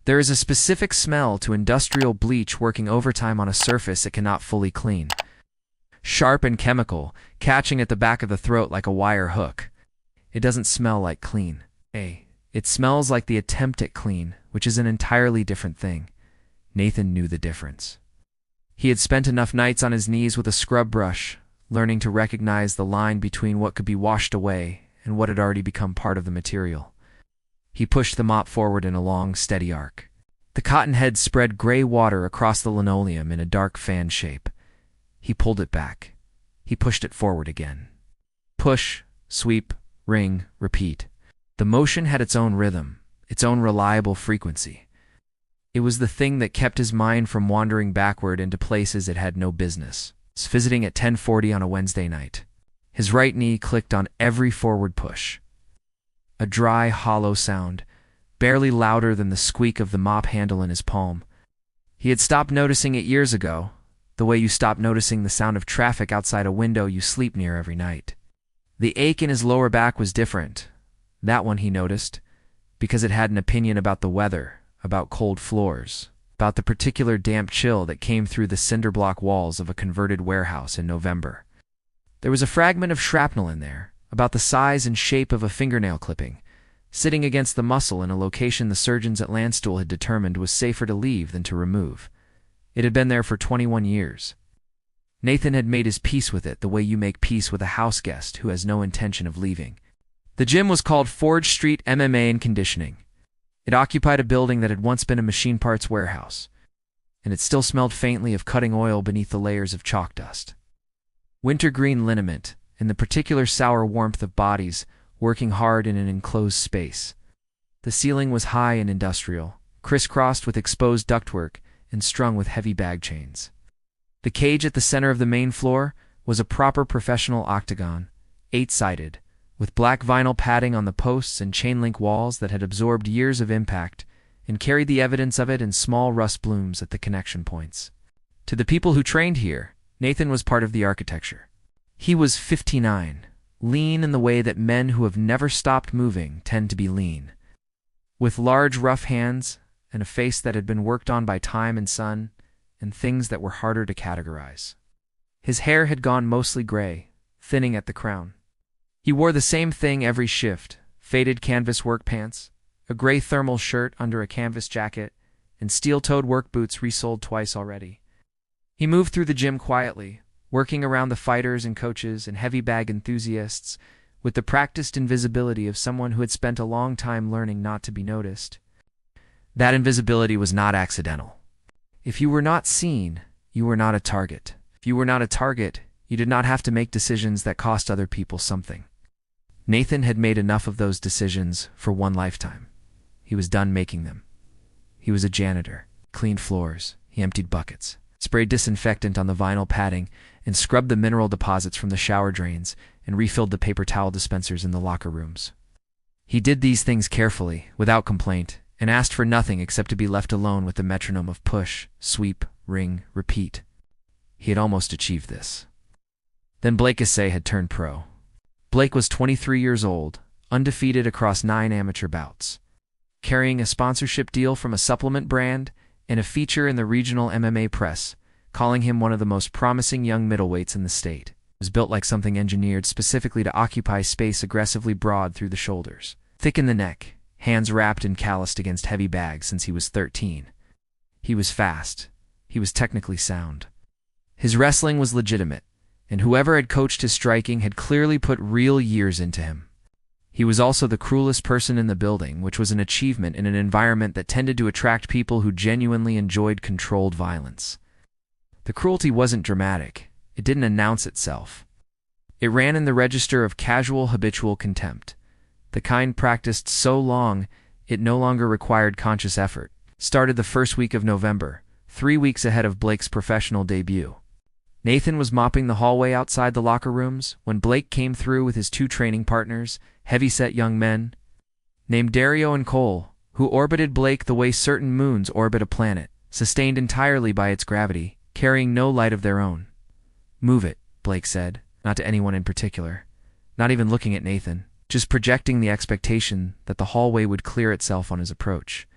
There is a specific smell to industrial bleach working overtime on a surface it cannot fully clean. Sharp and chemical, catching at the back of the throat like a wire hook. It doesn't smell like clean. It smells like the attempt at clean, which is an entirely different thing. Nathan knew the difference. He had spent enough nights on his knees with a scrub brush, learning to recognize the line between what could be washed away and what had already become part of the material. He pushed the mop forward in a long, steady arc. The cotton head spread gray water across the linoleum in a dark fan shape. He pulled it back. He pushed it forward again. Push, sweep, ring, repeat. The motion had its own rhythm, its own reliable frequency. It was the thing that kept his mind from wandering backward into places it had no business. Visiting at 10:40 on a Wednesday night. His right knee clicked on every forward push. A dry, hollow sound, barely louder than the squeak of the mop handle in his palm. He had stopped noticing it years ago, the way you stop noticing the sound of traffic outside a window you sleep near every night. The ache in his lower back was different. That one he noticed, because it had an opinion about the weather, about cold floors, about the particular damp chill that came through the cinder block walls of a converted warehouse in November. There was a fragment of shrapnel in there, about the size and shape of a fingernail clipping, sitting against the muscle in a location the surgeons at Landstuhl had determined was safer to leave than to remove. It had been there for 21 years. Nathan had made his peace with it the way you make peace with a house guest who has no intention of leaving. The gym was called Forge Street MMA and Conditioning. It occupied a building that had once been a machine parts warehouse, and it still smelled faintly of cutting oil beneath the layers of chalk dust. Wintergreen liniment, and the particular sour warmth of bodies working hard in an enclosed space. The ceiling was high and industrial, crisscrossed with exposed ductwork and strung with heavy bag chains. The cage at the center of the main floor was a proper professional octagon, 8-sided, with black vinyl padding on the posts and chain-link walls that had absorbed years of impact and carried the evidence of it in small rust blooms at the connection points. To the people who trained here, Nathan was part of the architecture. He was 59, lean in the way that men who have never stopped moving tend to be lean. With large, rough hands and a face that had been worked on by time and sun and things that were harder to categorize. His hair had gone mostly gray, thinning at the crown. He wore the same thing every shift, faded canvas work pants, a gray thermal shirt under a canvas jacket, and steel-toed work boots resoled twice already. He moved through the gym quietly, working around the fighters and coaches and heavy bag enthusiasts with the practiced invisibility of someone who had spent a long time learning not to be noticed. That invisibility was not accidental. If you were not seen, you were not a target. If you were not a target, you did not have to make decisions that cost other people something. Nathan had made enough of those decisions for one lifetime. He was done making them. He was a janitor, cleaned floors, he emptied buckets, sprayed disinfectant on the vinyl padding, and scrubbed the mineral deposits from the shower drains, and refilled the paper towel dispensers in the locker rooms. He did these things carefully, without complaint, and asked for nothing except to be left alone with the metronome of push, sweep, ring, repeat. He had almost achieved this. Then Old.A had turned pro. Blake was 23 years old, undefeated across 9 amateur bouts, carrying a sponsorship deal from a supplement brand and a feature in the regional MMA press, calling him one of the most promising young middleweights in the state. He was built like something engineered specifically to occupy space aggressively broad through the shoulders, thick in the neck, hands wrapped and calloused against heavy bags since he was 13. He was fast. He was technically sound. His wrestling was legitimate, and whoever had coached his striking had clearly put real years into him. He was also the cruelest person in the building, which was an achievement in an environment that tended to attract people who genuinely enjoyed controlled violence. The cruelty wasn't dramatic. It didn't announce itself. It ran in the register of casual habitual contempt, the kind practiced so long it no longer required conscious effort. Started the first week of November, 3 weeks ahead of Blake's professional debut. Nathan was mopping the hallway outside the locker rooms when Blake came through with his 2 training partners, heavy-set young men, named Dario and Cole, who orbited Blake the way certain moons orbit a planet, sustained entirely by its gravity, carrying no light of their own. "Move it," Blake said, not to anyone in particular, not even looking at Nathan, just projecting the expectation that the hallway would clear itself on his approach.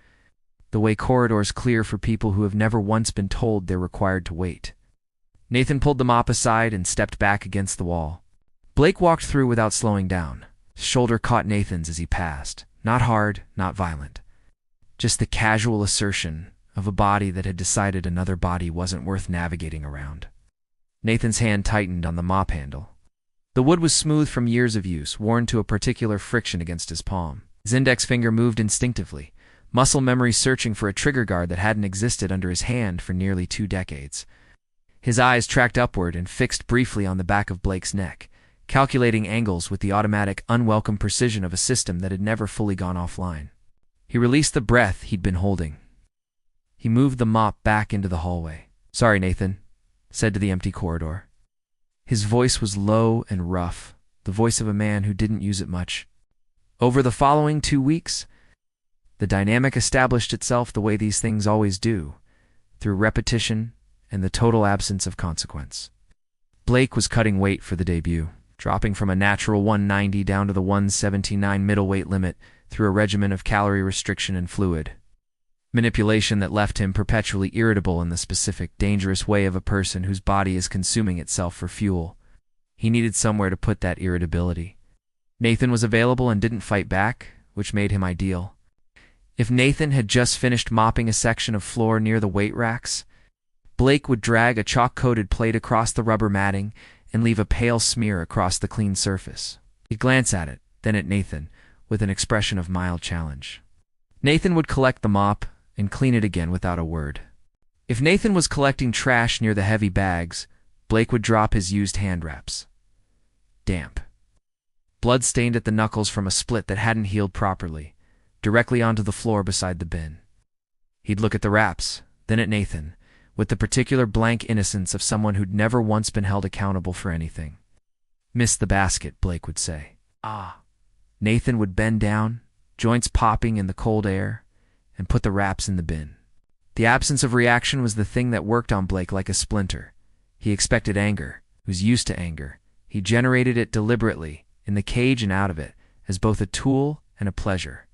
the way corridors clear for people who have never once been told they're required to wait. Nathan pulled the mop aside and stepped back against the wall. Blake walked through without slowing down. His shoulder caught Nathan's as he passed. Not hard, not violent. Just the casual assertion of a body that had decided another body wasn't worth navigating around. Nathan's hand tightened on the mop handle. The wood was smooth from years of use, worn to a particular friction against his palm. His index finger moved instinctively, muscle memory searching for a trigger guard that hadn't existed under his hand for nearly 2 decades. His eyes tracked upward and fixed briefly on the back of Blake's neck, calculating angles with the automatic, unwelcome precision of a system that had never fully gone offline. He released the breath he'd been holding. He moved the mop back into the hallway. "Sorry, Nathan," said to the empty corridor. His voice was low and rough, the voice of a man who didn't use it much. Over the following 2 weeks, the dynamic established itself the way these things always do, through repetition and the total absence of consequence. Blake was cutting weight for the debut, dropping from a natural 190 down to the 179 middleweight limit through a regimen of calorie restriction and fluid manipulation that left him perpetually irritable in the specific, dangerous way of a person whose body is consuming itself for fuel. He needed somewhere to put that irritability. Nathan was available and didn't fight back, which made him ideal. If Nathan had just finished mopping a section of floor near the weight racks, Blake would drag a chalk-coated plate across the rubber matting and leave a pale smear across the clean surface. He'd glance at it, then at Nathan, with an expression of mild challenge. Nathan would collect the mop and clean it again without a word. If Nathan was collecting trash near the heavy bags, Blake would drop his used hand wraps. Damp. Blood stained at the knuckles from a split that hadn't healed properly, directly onto the floor beside the bin. He'd look at the wraps, then at Nathan, with the particular blank innocence of someone who'd never once been held accountable for anything. "Missed the basket," Blake would say. "Ah." Nathan would bend down, joints popping in the cold air, and put the wraps in the bin. The absence of reaction was the thing that worked on Blake like a splinter. He expected anger, was used to anger. He generated it deliberately, in the cage and out of it, as both a tool and a pleasure.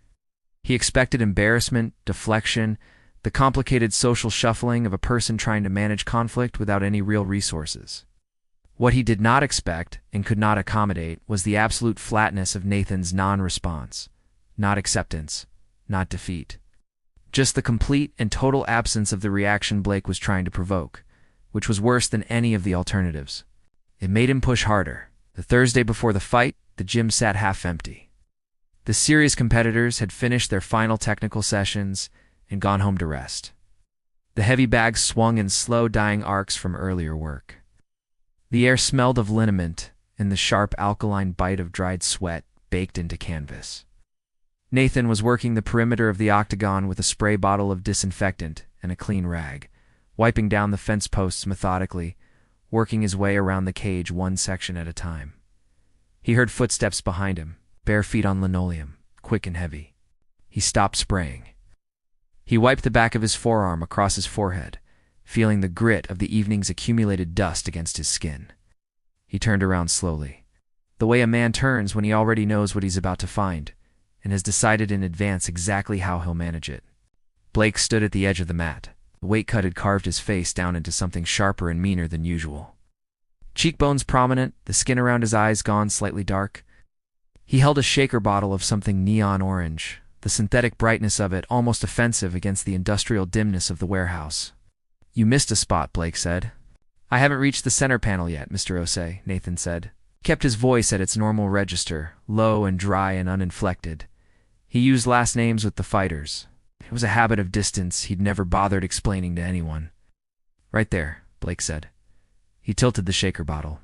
He expected embarrassment, deflection, the complicated social shuffling of a person trying to manage conflict without any real resources. What he did not expect and could not accommodate was the absolute flatness of Nathan's non-response, not acceptance, not defeat. Just the complete and total absence of the reaction Blake was trying to provoke, which was worse than any of the alternatives. It made him push harder. The Thursday before the fight, the gym sat half empty. The serious competitors had finished their final technical sessions and gone home to rest. The heavy bags swung in slow dying arcs from earlier work. The air smelled of liniment and the sharp alkaline bite of dried sweat baked into canvas. Nathan was working the perimeter of the octagon with a spray bottle of disinfectant and a clean rag, wiping down the fence posts methodically, working his way around the cage one section at a time. He heard footsteps behind him, bare feet on linoleum, quick and heavy. He stopped spraying. He wiped the back of his forearm across his forehead, feeling the grit of the evening's accumulated dust against his skin. He turned around slowly, the way a man turns when he already knows what he's about to find, and has decided in advance exactly how he'll manage it. Blake stood at the edge of the mat. The weight cut had carved his face down into something sharper and meaner than usual. Cheekbones prominent, the skin around his eyes gone slightly dark. He held a shaker bottle of something neon orange, the synthetic brightness of it almost offensive against the industrial dimness of the warehouse. "You missed a spot," Blake said. "I haven't reached the center panel yet, Mr. Old.A," Nathan said. He kept his voice at its normal register, low and dry and uninflected. He used last names with the fighters. It was a habit of distance he'd never bothered explaining to anyone. "Right there," Blake said. He tilted the shaker bottle.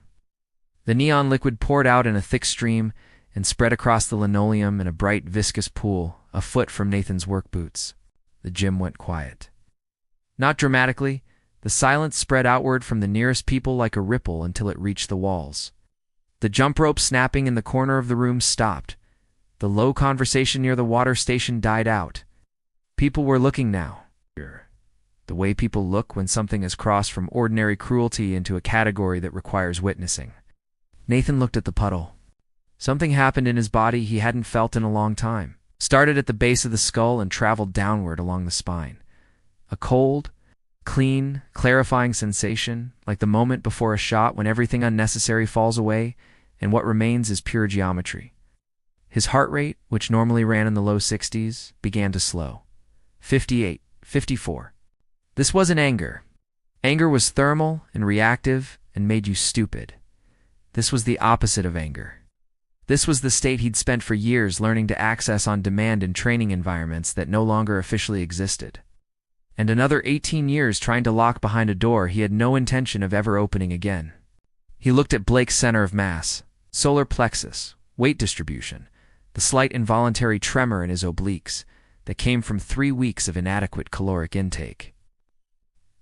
The neon liquid poured out in a thick stream and spread across the linoleum in a bright, viscous pool, a foot from Nathan's work boots. The gym went quiet. Not dramatically, the silence spread outward from the nearest people like a ripple until it reached the walls. The jump rope snapping in the corner of the room stopped. The low conversation near the water station died out. People were looking now. The way people look when something has crossed from ordinary cruelty into a category that requires witnessing. Nathan looked at the puddle. Something happened in his body he hadn't felt in a long time. Started at the base of the skull and traveled downward along the spine. A cold, clean, clarifying sensation, like the moment before a shot when everything unnecessary falls away and what remains is pure geometry. His heart rate, which normally ran in the low 60s, began to slow. 58, 54. This wasn't anger. Anger was thermal and reactive and made you stupid. This was the opposite of anger. This was the state he'd spent for years learning to access on demand in training environments that no longer officially existed. And another 18 years trying to lock behind a door he had no intention of ever opening again. He looked at Blake's center of mass, solar plexus, weight distribution, the slight involuntary tremor in his obliques that came from 3 weeks of inadequate caloric intake.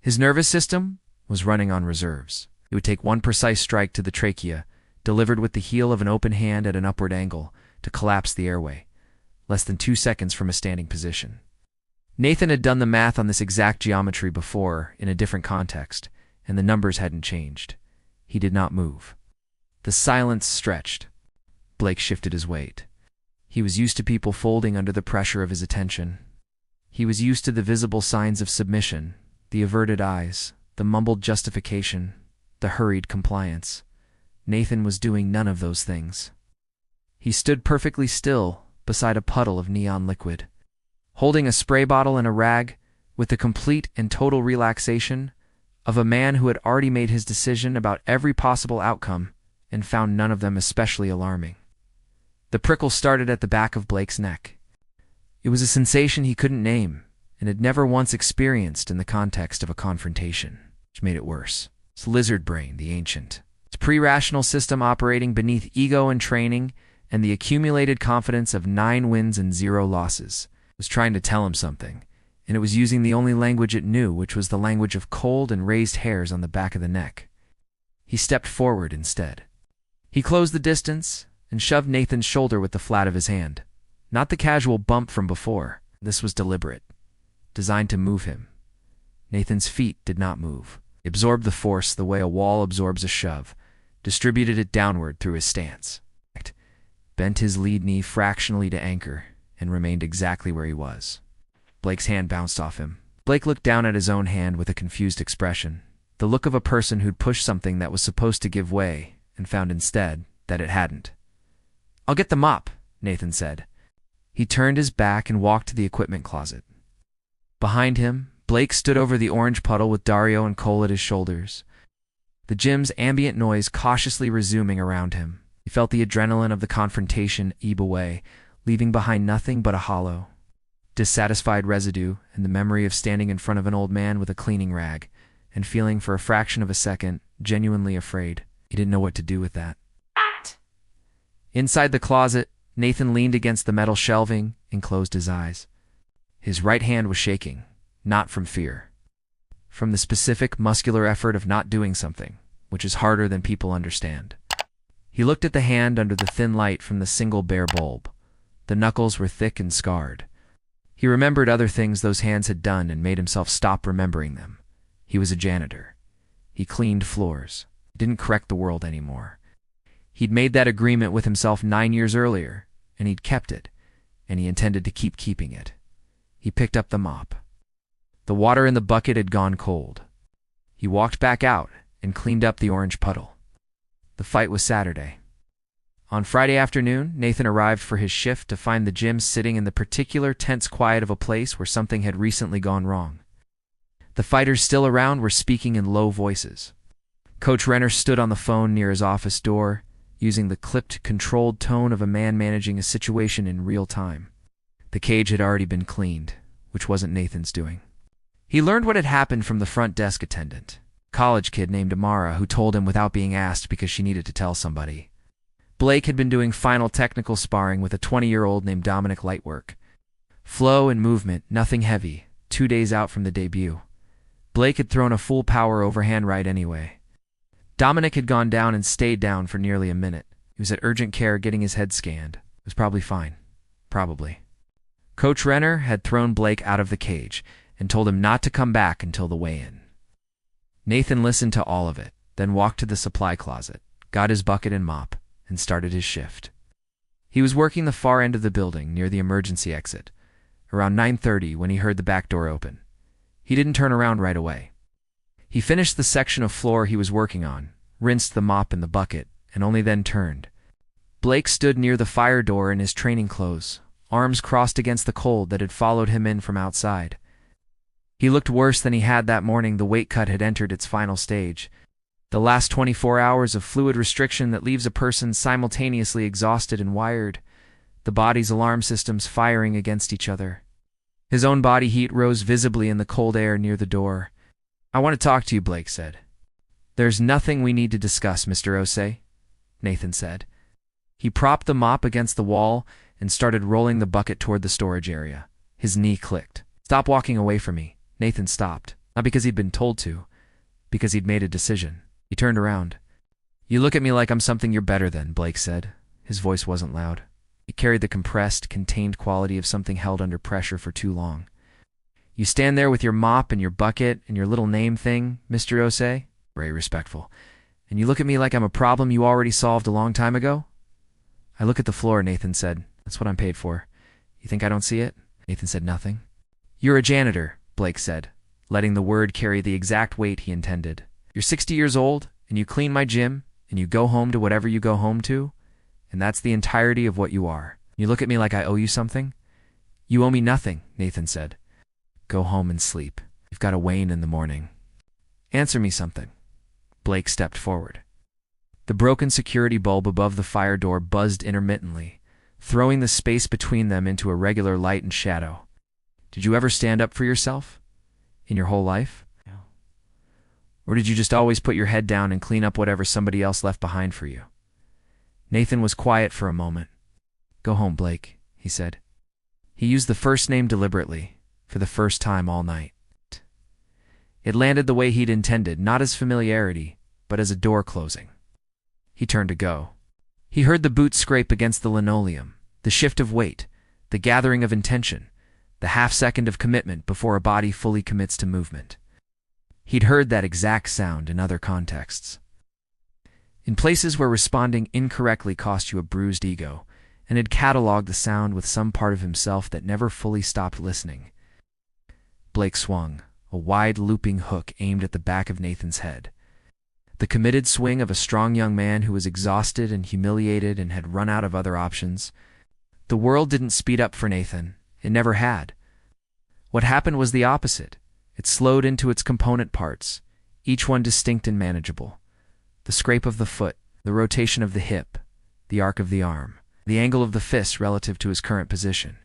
His nervous system was running on reserves. It would take one precise strike to the trachea, delivered with the heel of an open hand at an upward angle, to collapse the airway, less than 2 seconds from a standing position. Nathan had done the math on this exact geometry before, in a different context, and the numbers hadn't changed. He did not move. The silence stretched. Blake shifted his weight. He was used to people folding under the pressure of his attention. He was used to the visible signs of submission, the averted eyes, the mumbled justification, the hurried compliance. Nathan was doing none of those things. He stood perfectly still beside a puddle of neon liquid, holding a spray bottle and a rag, with the complete and total relaxation of a man who had already made his decision about every possible outcome and found none of them especially alarming. The prickle started at the back of Blake's neck. It was a sensation he couldn't name and had never once experienced in the context of a confrontation, which made it worse. It's lizard brain, the ancient. Its pre-rational system operating beneath ego and training and the accumulated confidence of 9 wins and 0 losses. Was trying to tell him something, and it was using the only language it knew, which was the language of cold and raised hairs on the back of the neck. He stepped forward instead. He closed the distance and shoved Nathan's shoulder with the flat of his hand. Not the casual bump from before. This was deliberate, designed to move him. Nathan's feet did not move. He absorbed the force the way a wall absorbs a shove, distributed it downward through his stance, bent his lead knee fractionally to anchor, and remained exactly where he was. Blake's hand bounced off him. Blake looked down at his own hand with a confused expression, the look of a person who'd pushed something that was supposed to give way and found instead that it hadn't. "I'll get the mop," Nathan said. He turned his back and walked to the equipment closet. Behind him, Blake stood over the orange puddle with Dario and Cole at his shoulders, the gym's ambient noise cautiously resuming around him. He felt the adrenaline of the confrontation ebb away, leaving behind nothing but a hollow, dissatisfied residue and the memory of standing in front of an old man with a cleaning rag and feeling for a fraction of a second genuinely afraid. He didn't know what to do with that. Inside the closet, Nathan leaned against the metal shelving and closed his eyes. His right hand was shaking, not from fear, from the specific muscular effort of not doing something, which is harder than people understand. He looked at the hand under the thin light from the single bare bulb. The knuckles were thick and scarred. He remembered other things those hands had done and made himself stop remembering them. He was a janitor. He cleaned floors. He didn't correct the world anymore. He'd made that agreement with himself 9 years earlier, and he'd kept it, and he intended to keep keeping it. He picked up the mop. The water in the bucket had gone cold. He walked back out and cleaned up the orange puddle. The fight was Saturday. On Friday afternoon, Nathan arrived for his shift to find the gym sitting in the particular tense quiet of a place where something had recently gone wrong. The fighters still around were speaking in low voices. Coach Renner stood on the phone near his office door, using the clipped, controlled tone of a man managing a situation in real time. The cage had already been cleaned, which wasn't Nathan's doing. He learned what had happened from the front desk attendant, a college kid named Amara, who told him without being asked because she needed to tell somebody. Blake had been doing final technical sparring with a 20-year-old named Dominic Lightwork. Flow and movement, nothing heavy, 2 days out from the debut. Blake had thrown a full power overhand right anyway. Dominic had gone down and stayed down for nearly a minute. He was at urgent care getting his head scanned. It was probably fine. Probably. Coach Renner had thrown Blake out of the cage and told him not to come back until the weigh-in. Nathan listened to all of it, then walked to the supply closet, got his bucket and mop, and started his shift. He was working the far end of the building, near the emergency exit, around 9:30 when he heard the back door open. He didn't turn around right away. He finished the section of floor he was working on, rinsed the mop in the bucket, and only then turned. Blake stood near the fire door in his training clothes, arms crossed against the cold that had followed him in from outside. He looked worse than he had that morning. The weight cut had entered its final stage, the last 24 hours of fluid restriction that leaves a person simultaneously exhausted and wired, the body's alarm systems firing against each other. His own body heat rose visibly in the cold air near the door. "I want to talk to you," Blake said. "There's nothing we need to discuss, Mr. Old.A," Nathan said. He propped the mop against the wall and started rolling the bucket toward the storage area. His knee clicked. "Stop walking away from me." Nathan stopped, not because he'd been told to, because he'd made a decision. He turned around. "You look at me like I'm something you're better than," Blake said. His voice wasn't loud. It carried the compressed, contained quality of something held under pressure for too long. "You stand there with your mop and your bucket and your little name thing, Mr. Old.A," very respectful, "and you look at me like I'm a problem you already solved a long time ago?" "I look at the floor," Nathan said. "That's what I'm paid for. You think I don't see it?" Nathan said nothing. "You're a janitor," Blake said, letting the word carry the exact weight he intended. "You're 60 years old, and you clean my gym, and you go home to whatever you go home to, and that's the entirety of what you are. You look at me like I owe you something?" "You owe me nothing," Nathan said. "Go home and sleep. You've got a wane in the morning." "Answer me something." Blake stepped forward. The broken security bulb above the fire door buzzed intermittently, throwing the space between them into a regular light and shadow. "Did you ever stand up for yourself? In your whole life? No. Or did you just always put your head down and clean up whatever somebody else left behind for you?" Nathan was quiet for a moment. "Go home, Blake," he said. He used the first name deliberately, for the first time all night. It landed the way he'd intended, not as familiarity, but as a door closing. He turned to go. He heard the boots scrape against the linoleum, the shift of weight, the gathering of intention, the half-second of commitment before a body fully commits to movement. He'd heard that exact sound in other contexts. In places where responding incorrectly cost you a bruised ego, and had cataloged the sound with some part of himself that never fully stopped listening. Blake swung, a wide looping hook aimed at the back of Nathan's head. The committed swing of a strong young man who was exhausted and humiliated and had run out of other options. The world didn't speed up for Nathan. It never had. What happened was the opposite. It slowed into its component parts, each one distinct and manageable. The scrape of the foot, the rotation of the hip, the arc of the arm, the angle of the fist relative to his current position.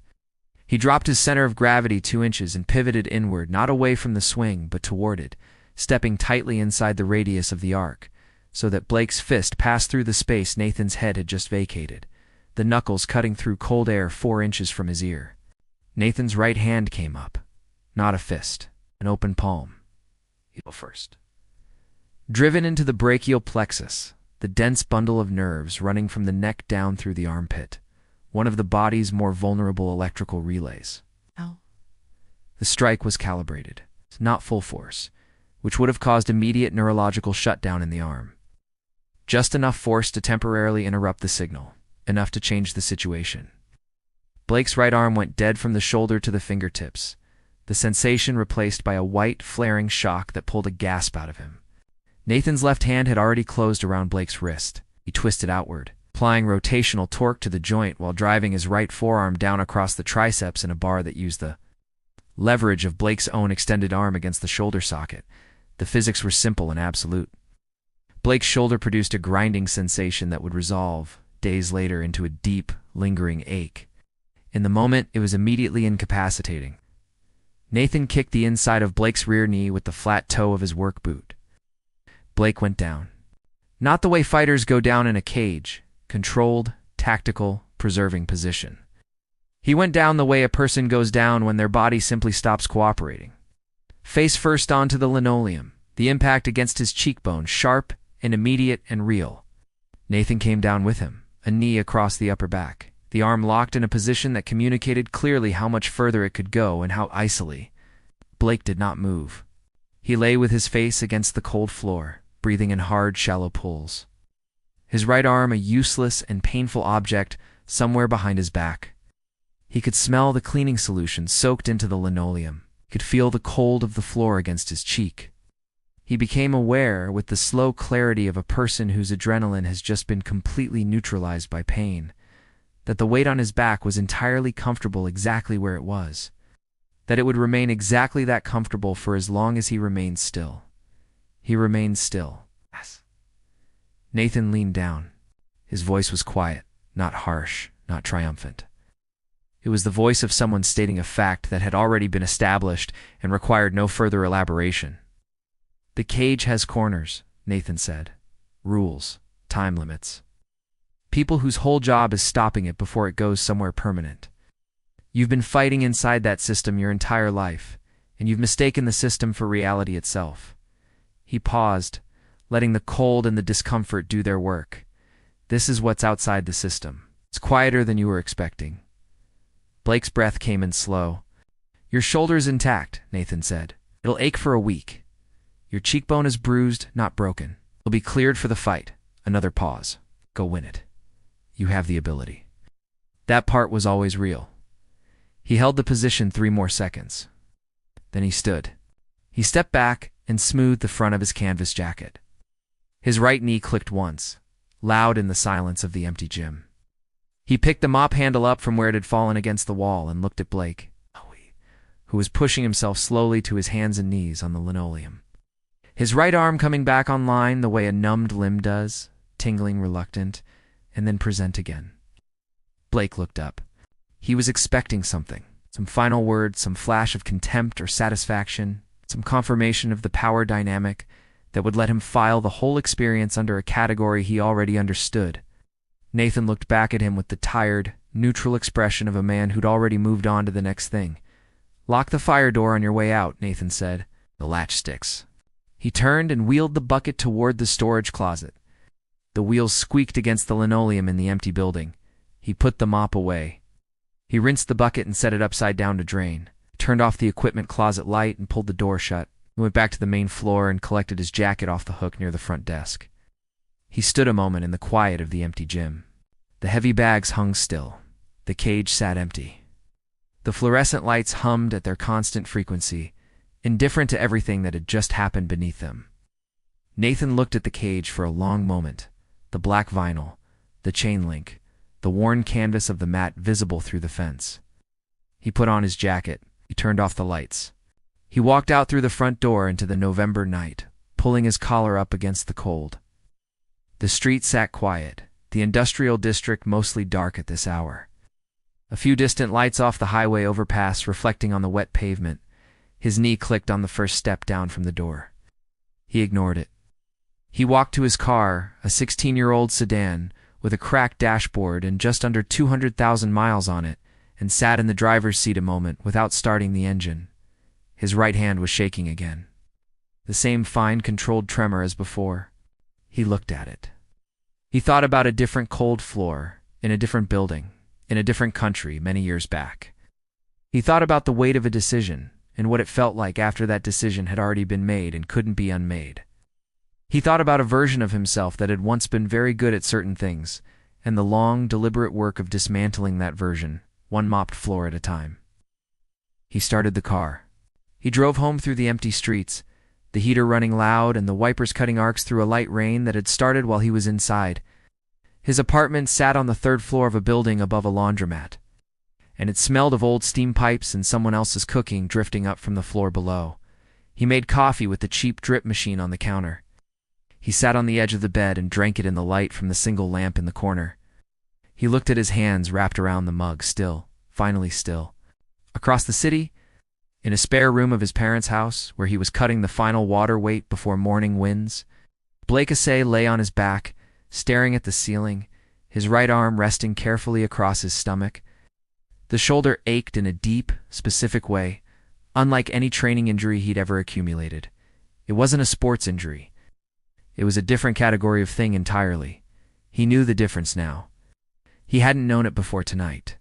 He dropped his center of gravity 2 inches and pivoted inward, not away from the swing, but toward it, stepping tightly inside the radius of the arc, so that Blake's fist passed through the space Nathan's head had just vacated, the knuckles cutting through cold air 4 inches from his ear. Nathan's right hand came up. Not a fist, an open palm. He'd go first. Driven into the brachial plexus, the dense bundle of nerves running from the neck down through the armpit, one of the body's more vulnerable electrical relays. Ow. The strike was calibrated, not full force, which would have caused immediate neurological shutdown in the arm. Just enough force to temporarily interrupt the signal, enough to change the situation. Blake's right arm went dead from the shoulder to the fingertips, the sensation replaced by a white, flaring shock that pulled a gasp out of him. Nathan's left hand had already closed around Blake's wrist. He twisted outward, applying rotational torque to the joint while driving his right forearm down across the triceps in a bar that used the leverage of Blake's own extended arm against the shoulder socket. The physics were simple and absolute. Blake's shoulder produced a grinding sensation that would resolve, days later, into a deep, lingering ache. In the moment, it was immediately incapacitating. Nathan kicked the inside of Blake's rear knee with the flat toe of his work boot. Blake went down. Not the way fighters go down in a cage, controlled, tactical, preserving position. He went down the way a person goes down when their body simply stops cooperating. Face first onto the linoleum, the impact against his cheekbone, sharp and immediate and real. Nathan came down with him, a knee across the upper back, the arm locked in a position that communicated clearly how much further it could go and how icily. Blake did not move. He lay with his face against the cold floor, breathing in hard, shallow pulls. His right arm, a useless and painful object, somewhere behind his back. He could smell the cleaning solution soaked into the linoleum. He could feel the cold of the floor against his cheek. He became aware, with the slow clarity of a person whose adrenaline has just been completely neutralized by pain, that the weight on his back was entirely comfortable exactly where it was, that it would remain exactly that comfortable for as long as he remained still. He remained still. Yes. Nathan leaned down. His voice was quiet, not harsh, not triumphant. It was the voice of someone stating a fact that had already been established and required no further elaboration. "The cage has corners," Nathan said. "Rules, time limits. People whose whole job is stopping it before it goes somewhere permanent. You've been fighting inside that system your entire life, and you've mistaken the system for reality itself." He paused, letting the cold and the discomfort do their work. "This is what's outside the system. It's quieter than you were expecting." Blake's breath came in slow. "Your shoulder's intact," Nathan said. "It'll ache for a week. Your cheekbone is bruised, not broken. You'll be cleared for the fight." Another pause. "Go win it. You have the ability." That part was always real. He held the position 3 more seconds. Then he stood. He stepped back and smoothed the front of his canvas jacket. His right knee clicked once, loud in the silence of the empty gym. He picked the mop handle up from where it had fallen against the wall and looked at Blake, who was pushing himself slowly to his hands and knees on the linoleum. His right arm coming back online the way a numbed limb does, tingling reluctant, and then present again. Blake looked up. He was expecting something. Some final word, some flash of contempt or satisfaction, some confirmation of the power dynamic that would let him file the whole experience under a category he already understood. Nathan looked back at him with the tired, neutral expression of a man who'd already moved on to the next thing. "Lock the fire door on your way out," Nathan said. "The latch sticks." He turned and wheeled the bucket toward the storage closet. The wheels squeaked against the linoleum in the empty building. He put the mop away. He rinsed the bucket and set it upside down to drain, turned off the equipment closet light and pulled the door shut. He went back to the main floor and collected his jacket off the hook near the front desk. He stood a moment in the quiet of the empty gym. The heavy bags hung still. The cage sat empty. The fluorescent lights hummed at their constant frequency, indifferent to everything that had just happened beneath them. Nathan looked at the cage for a long moment, the black vinyl, the chain link, the worn canvas of the mat visible through the fence. He put on his jacket. He turned off the lights. He walked out through the front door into the November night, pulling his collar up against the cold. The street sat quiet, the industrial district mostly dark at this hour. A few distant lights off the highway overpass reflecting on the wet pavement. His knee clicked on the first step down from the door. He ignored it. He walked to his car, a 16-year-old sedan, with a cracked dashboard and just under 200,000 miles on it, and sat in the driver's seat a moment without starting the engine. His right hand was shaking again. The same fine, controlled tremor as before. He looked at it. He thought about a different cold floor, in a different building, in a different country many years back. He thought about the weight of a decision, and what it felt like after that decision had already been made and couldn't be unmade. He thought about a version of himself that had once been very good at certain things, and the long, deliberate work of dismantling that version, one mopped floor at a time. He started the car. He drove home through the empty streets, the heater running loud and the wipers cutting arcs through a light rain that had started while he was inside. His apartment sat on the 3rd floor of a building above a laundromat, and it smelled of old steam pipes and someone else's cooking drifting up from the floor below. He made coffee with the cheap drip machine on the counter. He sat on the edge of the bed and drank it in the light from the single lamp in the corner. He looked at his hands wrapped around the mug, still, finally still. Across the city, in a spare room of his parents' house, where he was cutting the final water weight before morning winds, Old.A lay on his back, staring at the ceiling, his right arm resting carefully across his stomach. The shoulder ached in a deep, specific way, unlike any training injury he'd ever accumulated. It wasn't a sports injury. It was a different category of thing entirely. He knew the difference now. He hadn't known it before tonight.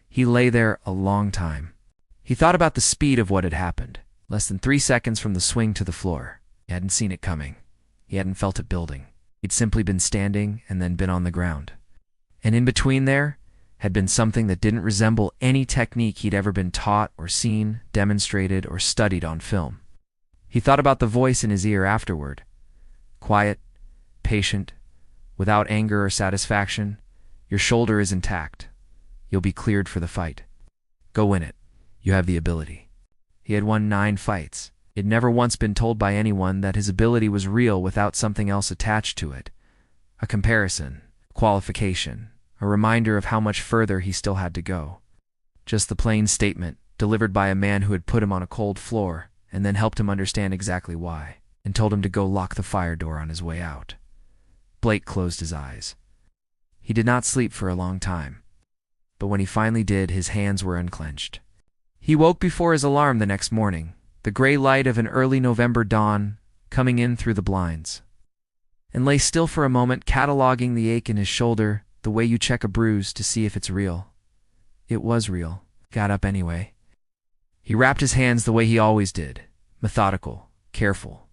He lay there a long time. He thought about the speed of what had happened. Less than 3 seconds from the swing to the floor. He hadn't seen it coming. He hadn't felt it building. He'd simply been standing and then been on the ground. And in between there, had been something that didn't resemble any technique he'd ever been taught or seen, demonstrated, or studied on film. He thought about the voice in his ear afterward. Quiet, patient, without anger or satisfaction. Your shoulder is intact. You'll be cleared for the fight. Go win it. You have the ability. He had won 9 fights. He'd never once been told by anyone that his ability was real without something else attached to it. A comparison, qualification, a reminder of how much further he still had to go. Just the plain statement, delivered by a man who had put him on a cold floor, and then helped him understand exactly why, and told him to go lock the fire door on his way out. Blake closed his eyes. He did not sleep for a long time, but when he finally did, his hands were unclenched. He woke before his alarm the next morning, the gray light of an early November dawn coming in through the blinds, and lay still for a moment, cataloging the ache in his shoulder, the way you check a bruise to see if it's real. It was real. Got up anyway. He wrapped his hands the way he always did, methodical, careful,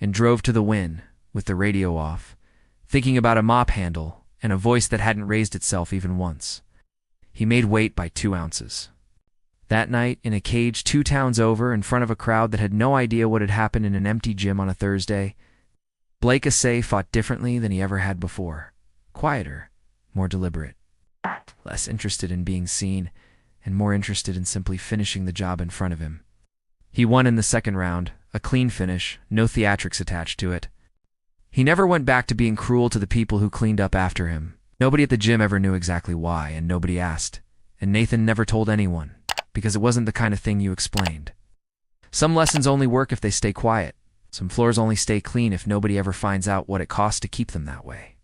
and drove to the Wynn, with the radio off, thinking about a mop handle and a voice that hadn't raised itself even once. He made weight by 2 ounces. That night, in a cage 2 towns over, in front of a crowd that had no idea what had happened in an empty gym on a Thursday, Old.A fought differently than he ever had before. Quieter, more deliberate, less interested in being seen, and more interested in simply finishing the job in front of him. He won in the second round, a clean finish, no theatrics attached to it. He never went back to being cruel to the people who cleaned up after him. Nobody at the gym ever knew exactly why, and nobody asked. And Nathan never told anyone, because it wasn't the kind of thing you explained. Some lessons only work if they stay quiet. Some floors only stay clean if nobody ever finds out what it costs to keep them that way.